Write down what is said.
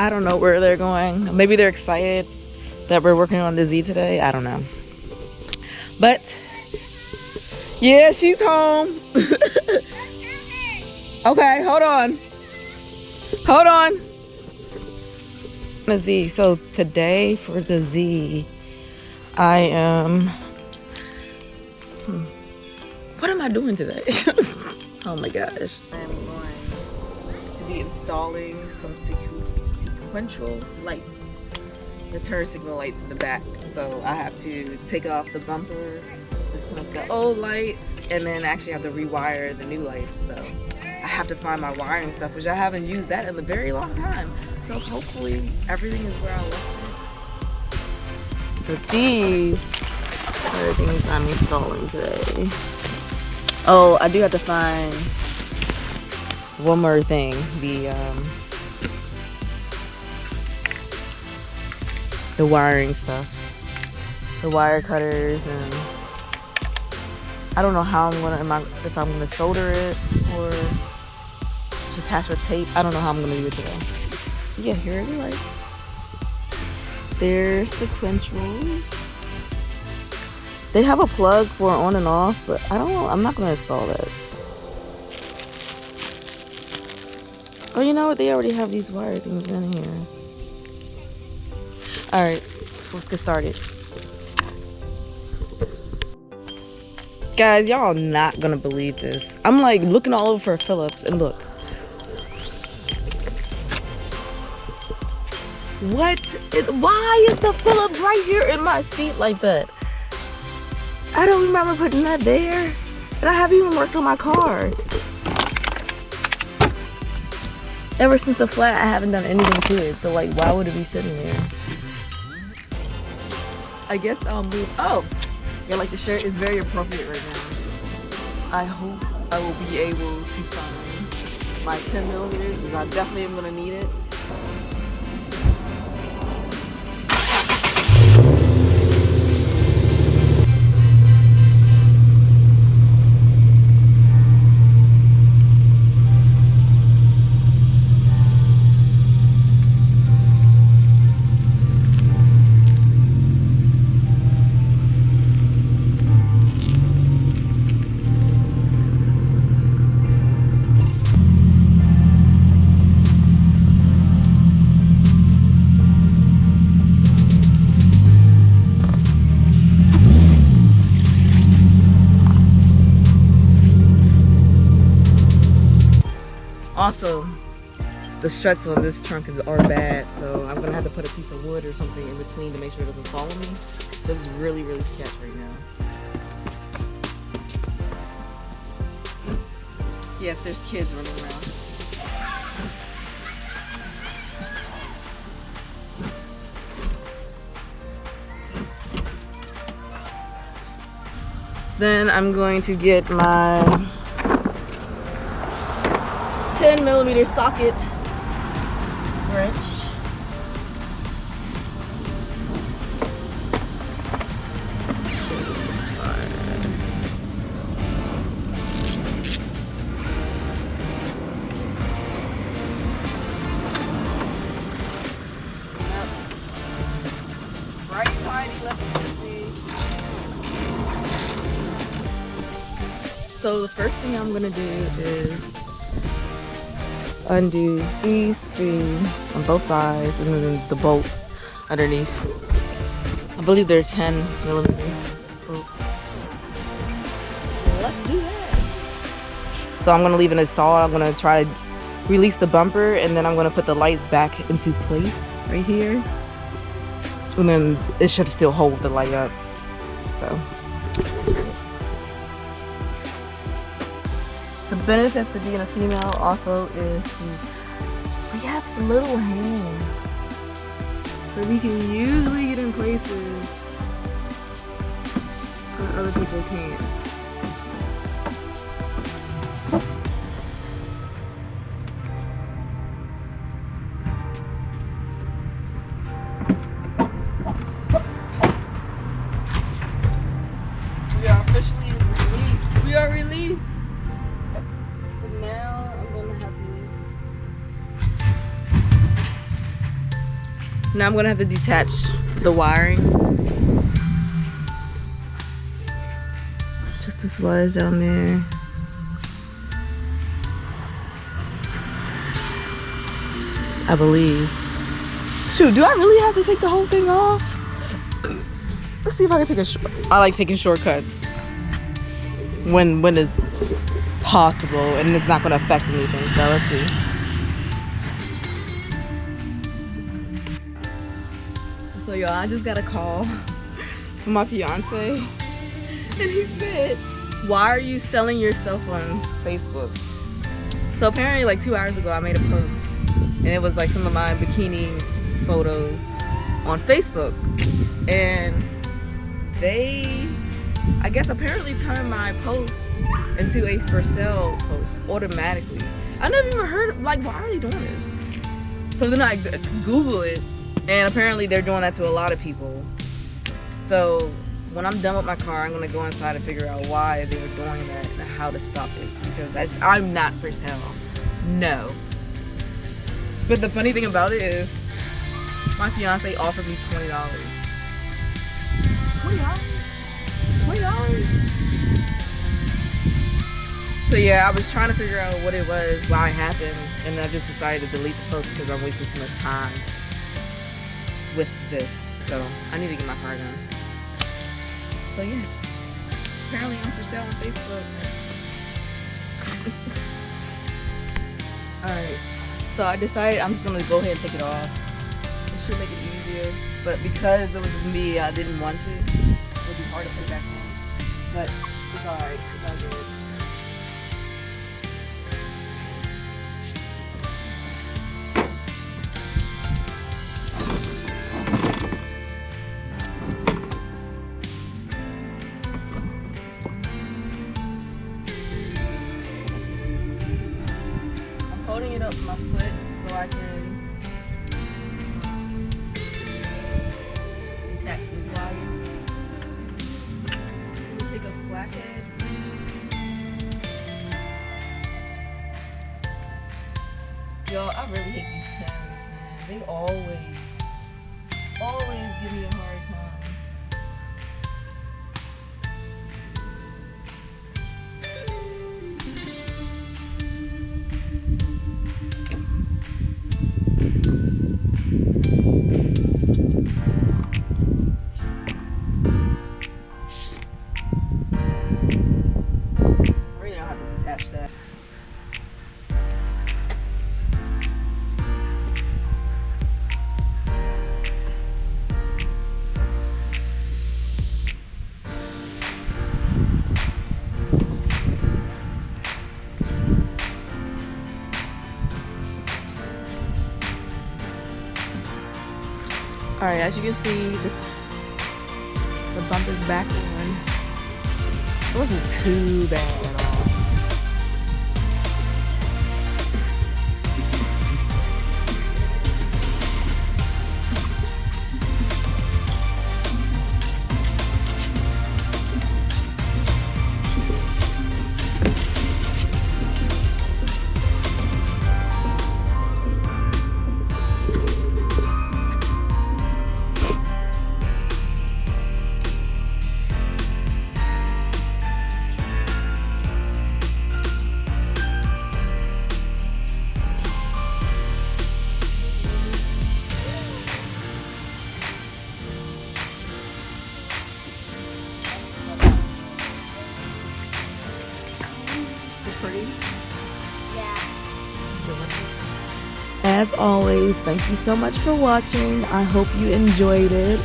I don't know where they're going. Maybe they're excited that we're working on the Z today. I don't know. But yeah, she's home. Okay, hold on. Hold on. The Z. So today for the Z, I am. What am I doing today? Oh my gosh. I'm going to be installing some sequential lights, the turn signal lights in the back. So I have to take off the bumper, disconnect the old lights, and then actually have to rewire the new lights. So I have to find my wiring stuff, which I haven't used that in a very long time. So hopefully everything is where I left it. So these are the things I'm installing today. Oh, I do have to find one more thing. The wiring stuff. The wire cutters, and I don't know how I'm gonna, if I'm gonna solder it or just attach with tape. I don't know how I'm gonna do it today. Yeah, here are the lights. They're sequentials. They have a plug for on and off, but I don't know. I'm not gonna install that. Oh, you know what? They already have these wire things in here. All right, so let's get started. Guys, y'all are not gonna believe this. I'm like looking all over for Phillips, and look. What? Why is the Phillips right here in my seat like that? I don't remember putting that there. And I haven't even worked on my car. Ever since the flat, I haven't done anything to it. So like, why would it be sitting there? I guess I'll move. Oh, yeah, like the shirt is very appropriate right now. I hope I will be able to find my 10 millimeters because I definitely am gonna need it. Also, the struts on this trunk are bad, so I'm gonna have to put a piece of wood or something in between to make sure it doesn't follow me. This is really, really sketch right now. Yes, there's kids running around. Then I'm going to get my 10 millimeter socket wrench. Right tighty, left easy. So the first thing I'm gonna do is undo these three on both sides and then the bolts underneath. I believe they're 10 millimeter bolts. Let's do that. So I'm gonna leave it installed. I'm gonna try to release the bumper and then I'm gonna put the lights back into place right here. And then it should still hold the light up. So the benefits to being a female also is we have little hands. So we can usually get in places that other people can't. We are officially released. We are released. But now I'm gonna have to Now I'm gonna have to detach the wiring. Just this wires down there. I believe. Shoot, do I really have to take the whole thing off? Let's see if I can take a short. I like taking shortcuts when it's possible and it's not gonna affect anything. So let's see. So y'all, I just got a call from my fiance, and he said, "Why are you selling yourself on Facebook?" So apparently, like 2 hours ago, I made a post, and it was like some of my bikini photos on Facebook, and they, I guess, apparently turned my post into a for sale post automatically. I never even heard of, like, why are they doing this? So then I Google it, and apparently they're doing that to a lot of people. So when I'm done with my car, I'm gonna go inside and figure out why they were doing that and how to stop it, because I'm not for sale. No. But the funny thing about it is, my fiance offered me $20. $20? $20? So yeah, I was trying to figure out what it was, why it happened, and I just decided to delete the post because I'm wasting too much time with this. So I need to get my car done. So yeah, apparently I'm for sale on Facebook. Alright, so I decided I'm just gonna go ahead and take it off. It should make it easier, but because it was just me, I didn't want to. It would be hard to put it back on, but it's alright, it's all good. Holding it up with my foot so I can detach this wire. Take a flathead. Yo, I really hate these pens, man. They always give me a hard time. Alright, as you can see, the bumper's back on. It wasn't too bad at all. Pretty? Yeah. As always, thank you so much for watching. I hope you enjoyed it.